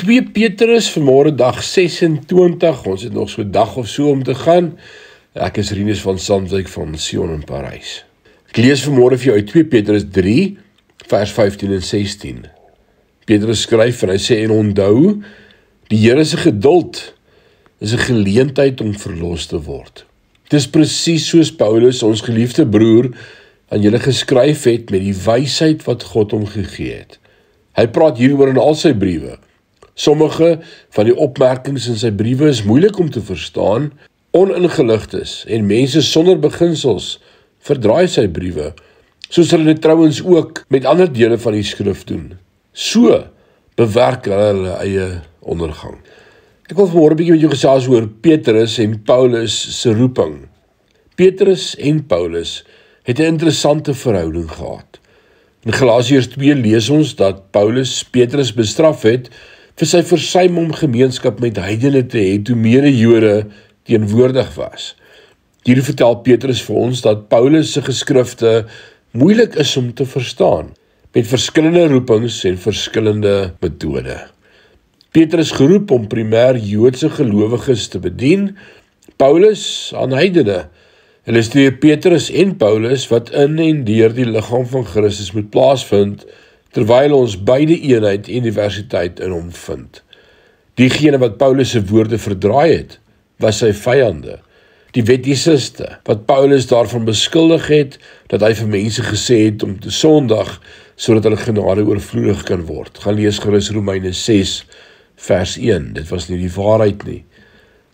2 Petrus, vanmôre dag 26, ons het nog so 'n dag of so om te gaan. Ek is Rinus van Sandwyk van Sion in Parys. Ek lees vanmôre vir jou uit 2 Petrus 3, vers 15 en 16. Petrus skryf en hy sê, en onthou, die Here se geduld is 'n geleentheid om verlos te word. Dit is presies soos Paulus, ons geliefde broer, aan julle geskryf het met die wysheid wat God hom gegee het. Hy praat hieroor in al sy briewe. Sommige van die opmerkings in sy briewe is moeilik om te verstaan, oningeligtes en mense sonder beginsels verdraai sy briewe, soos hulle dit trouwens ook met ander dele van die skrif doen. So bewerk hulle eie ondergang. Ek wil vanmôre 'n bietjie met jou gesels oor Petrus en Paulus se roeping. Petrus en Paulus het 'n interessante verhouding gehad. In Galasiërs 2 lees ons dat Paulus Petrus bestraf het vir sy versuim om gemeenskap met heidene te hê toe mede Jode teenwoordig was. Hier vertel Petrus vir ons dat Paulus se geskrifte moeilik is om te verstaan, met verskillende roepings en verskillende metode. Petrus geroep om primêr Joodse gelowiges te bedien, Paulus aan heidene. Illustreer Petrus en Paulus wat in en deur die liggaam van Christus moet plaasvind, terwyl ons beide eenheid en diversiteit in hom vind. Diegene wat Paulus se woorde verdraai het, was sy vyande. Die wettisiste, wat Paulus daarvan beskuldig het, dat hy vir mense gesê het om te sondig, sodat hulle genade oorvloedig kan word. Gaan lees gerus Romeine 6, vers 1. Dit was nie die waarheid nie.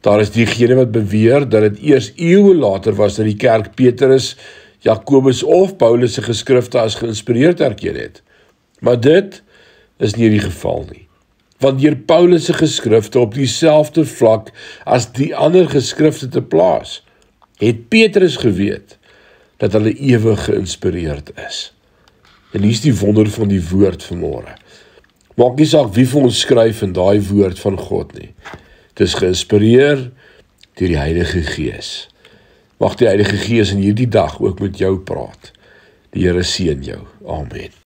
Daar is diegene wat beweer dat dit eers eeue later was dat die kerk Petrus, Jakobus of Paulus se geskrifte as geïnspireerd erken het. Maar dit is nie die geval nie. Want deur Paulus se geskrifte op dieselfde vlak as die ander geskrifte te plaas, het Petrus geweet dat hulle ewig geïnspireerd is. En hier is die wonder van die woord vanmôre. Maak nie saak wie vir ons skryf in daai woord van God nie. Dit is geïnspireer deur die Heilige Gees. Mag die Heilige Gees in hierdie dag ook met jou praat. Die Here seën jou. Amen.